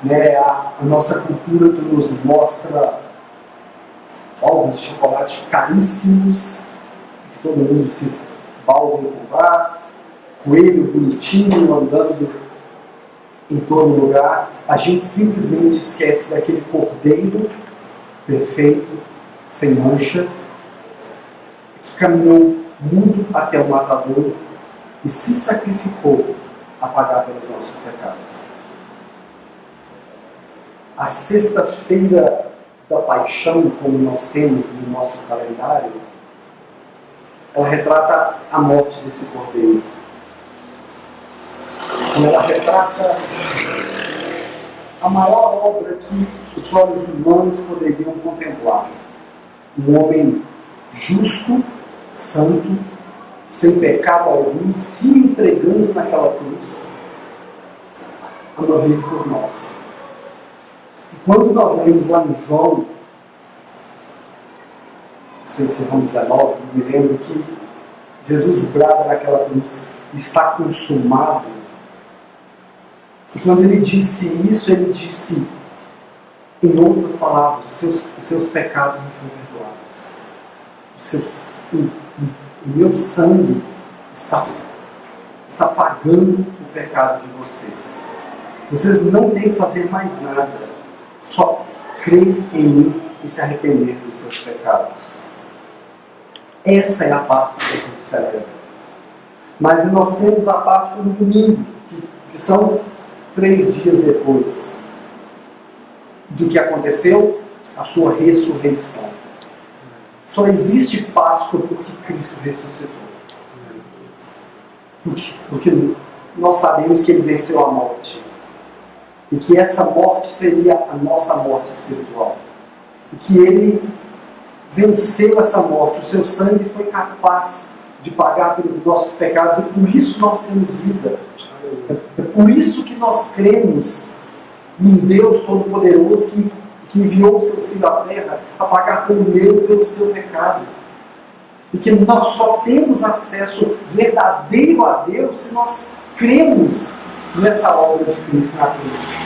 Speaker 2: né, a nossa cultura que nos mostra ovos de chocolate caríssimos, que todo mundo se balda em comprar, coelho bonitinho andando em todo lugar, a gente simplesmente esquece daquele cordeiro perfeito, sem mancha, que caminhou muito até o matadouro e se sacrificou a pagar pelos nossos pecados. A sexta-feira da paixão, como nós temos no nosso calendário, ela retrata a morte desse cordeiro. Ela retrata a maior obra que os olhos humanos poderiam contemplar. Um homem justo, santo, sem pecado algum, se entregando naquela cruz a morrer por nós. E quando nós lemos lá em João 6:19, me lembro que Jesus brada naquela cruz: está consumado. E quando ele disse isso, ele disse, em outras palavras, os seus pecados estão perdoados. O meu sangue está pagando o pecado de vocês. Vocês não têm que fazer mais nada, só crer em mim e se arrepender dos seus pecados. Essa é a Páscoa que a gente celebra. Mas nós temos a Páscoa no domingo, que são 3 dias depois do que aconteceu, a sua ressurreição. Só existe Páscoa porque Cristo ressuscitou. Porque nós sabemos que Ele venceu a morte. E que essa morte seria a nossa morte espiritual. E que Ele venceu essa morte. O seu sangue foi capaz de pagar pelos nossos pecados. E por isso nós temos vida. É por isso que nós cremos em Deus Todo-Poderoso que enviou o seu Filho à Terra a pagar pelo meu e pelo seu pecado. E que nós só temos acesso verdadeiro a Deus se nós cremos nessa obra de Cristo na cruz.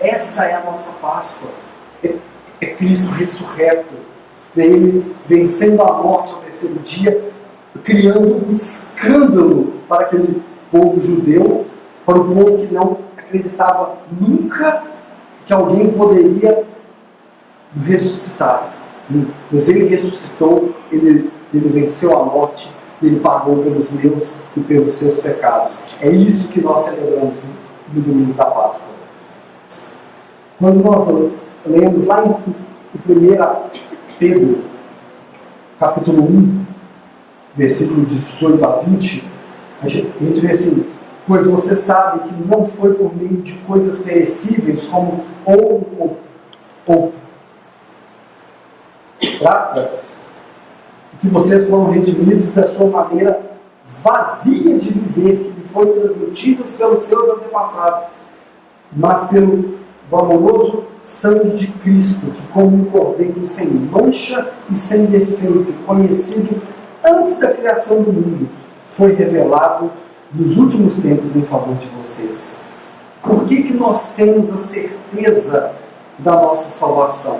Speaker 2: Essa é a nossa Páscoa. É Cristo ressurreto. Ele vencendo a morte ao terceiro dia, criando um escândalo para aquele povo judeu, para o povo que não acreditava nunca que alguém poderia ressuscitar. Mas ele ressuscitou, ele venceu a morte, ele pagou pelos meus e pelos seus pecados. É isso que nós celebramos no domingo da Páscoa. Quando nós lemos lá em 1 Pedro, capítulo 1, versículo 18 a 20, a gente vê assim: pois você sabe que não foi por meio de coisas perecíveis como ouro ou prata que vocês foram redimidos da sua maneira vazia de viver, que lhe foi transmitida pelos seus antepassados, mas pelo valoroso sangue de Cristo, que como um cordeiro sem mancha e sem defeito, conhecido antes da criação do mundo, foi revelado nos últimos tempos em favor de vocês. Por que nós temos a certeza da nossa salvação?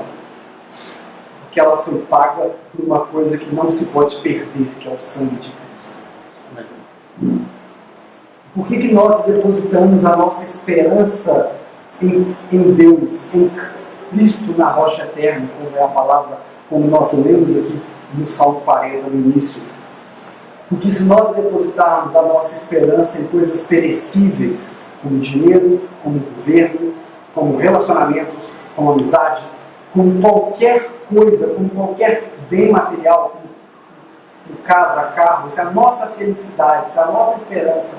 Speaker 2: Porque ela foi paga por uma coisa que não se pode perder, que é o sangue de Cristo. Por que nós depositamos a nossa esperança em Deus, em Cristo na rocha eterna, como é a palavra, como nós lemos aqui no Salmo 40 no início? Porque se nós depositarmos a nossa esperança em coisas perecíveis, como dinheiro, como governo, como relacionamentos, como amizade, como qualquer coisa, como qualquer bem material, como casa, carro, se a nossa felicidade, se a nossa esperança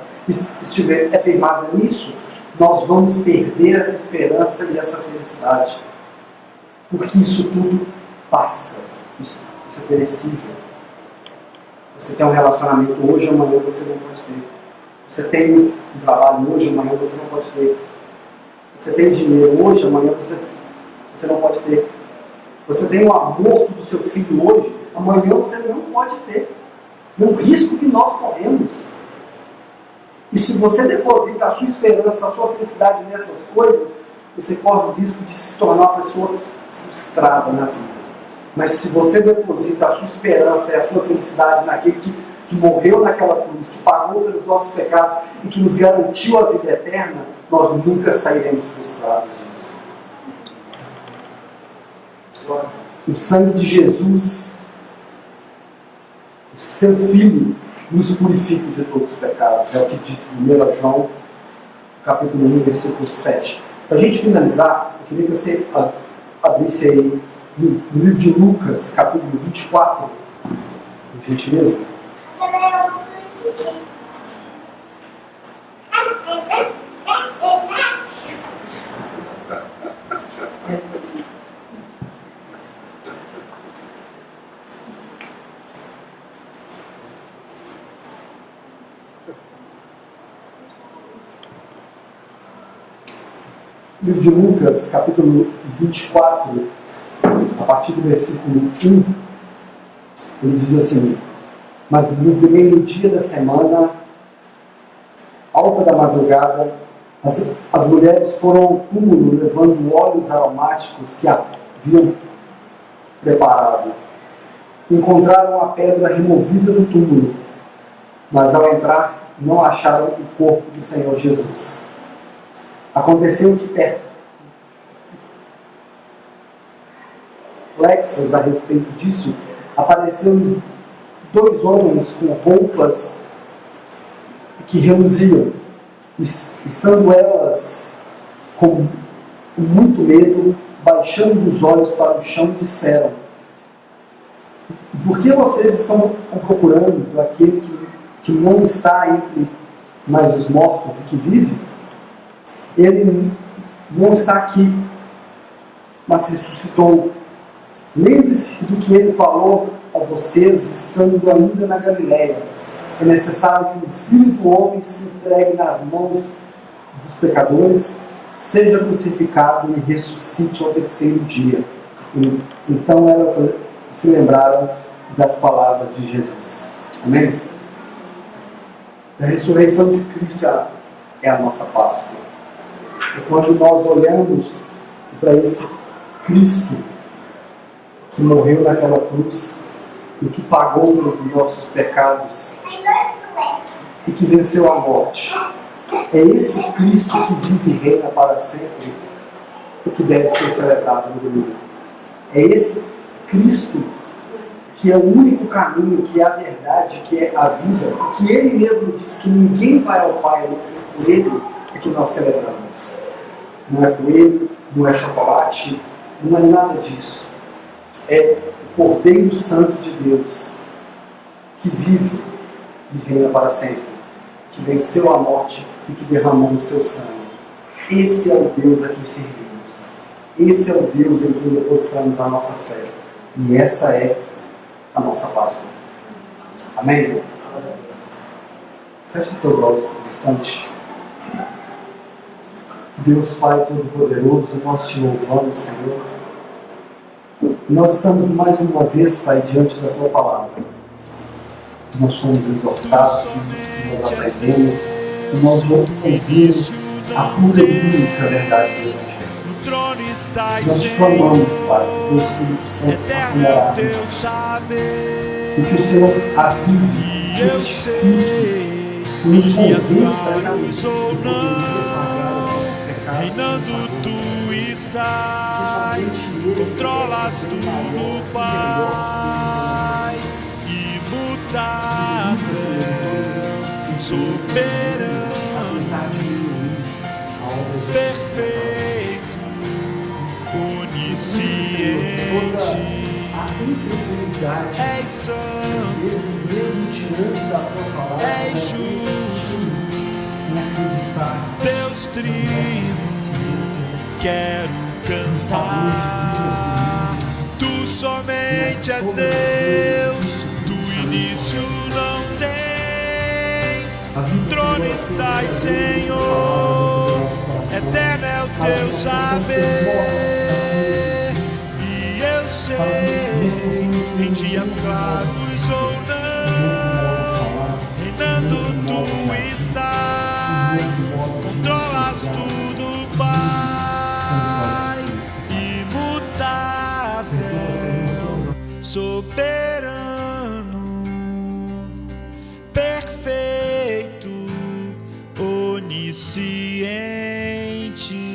Speaker 2: estiver firmada nisso, nós vamos perder essa esperança e essa felicidade. Porque isso tudo passa, isso é perecível. Você tem um relacionamento hoje, amanhã você não pode ter. Você tem um trabalho hoje, amanhã você não pode ter. Você tem dinheiro hoje, amanhã você não pode ter. Você tem o amor do seu filho hoje, amanhã você não pode ter. É um risco que nós corremos. E se você deposita a sua esperança, a sua felicidade nessas coisas, você corre o risco de se tornar uma pessoa frustrada na vida. Mas se você deposita a sua esperança e a sua felicidade naquele que morreu naquela cruz, que pagou pelos nossos pecados e que nos garantiu a vida eterna, nós nunca sairemos frustrados disso. O sangue de Jesus, o seu Filho, nos purifica de todos os pecados. É o que diz 1 João, capítulo 1, versículo 7. Para a gente finalizar, eu queria que você abrisse aí no livro de Lucas, capítulo 24, por gentileza. Livro de Lucas, capítulo 24, a partir do versículo 1, ele diz assim: mas no primeiro dia da semana, alta da madrugada, as mulheres foram ao túmulo levando óleos aromáticos que haviam preparado. Encontraram a pedra removida do túmulo, mas ao entrar não acharam o corpo do Senhor Jesus. Aconteceu que perplexas a respeito disso, apareceram-lhes 2 homens com roupas que reluziam. Estando elas com muito medo, baixando os olhos para o chão, disseram: por que vocês estão procurando aquele que não está entre mais os mortos e que vive? Ele não está aqui, mas ressuscitou. Lembre-se do que ele falou a vocês, estando ainda na Galileia. É necessário que o Filho do Homem se entregue nas mãos dos pecadores, seja crucificado e ressuscite ao 3º dia. Então elas se lembraram das palavras de Jesus. Amém? A ressurreição de Cristo é a nossa Páscoa. E quando nós olhamos para esse Cristo que morreu naquela cruz e que pagou pelos nossos pecados e que venceu a morte, é esse Cristo que vive e reina para sempre o que deve ser celebrado no domingo. É esse Cristo que é o único caminho, que é a verdade, que é a vida, que Ele mesmo diz que ninguém vai ao Pai a não ser por Ele, é que nós celebramos. Não é coelho, não é chocolate, não é nada disso. É o Cordeiro Santo de Deus, que vive e reina para sempre, que venceu a morte e que derramou o seu sangue. Esse é o Deus a quem servimos. Esse é o Deus em quem depositamos a nossa fé. E essa é a nossa Páscoa. Amém? Feche seus olhos por um instante. Deus Pai Todo-Poderoso, nós te louvamos, Senhor. Nós estamos mais uma vez, Pai, diante da Tua Palavra. Nós somos exortados, nós aprendemos, e nós ouvimos a pura e única verdade de Deus. Nós te clamamos, Pai, que o Espírito Santo possa morar em nós. E que o Senhor avive, testifique, nos convença realmente de poder pagar os nossos pecados.
Speaker 1: Reinando tu estás, controlas tudo, Pai, imutável, soberano, perfeito, onisciente, és santo, és justo, Deus trino, quero cantar. Tu somente és Deus, do início não tens, trono estás, Senhor, eterno é o teu saber, e eu sei, em dias claros ou não, reinando tu estás, controlas tudo, Pai, imutável, soberano, perfeito, onisciente. em ti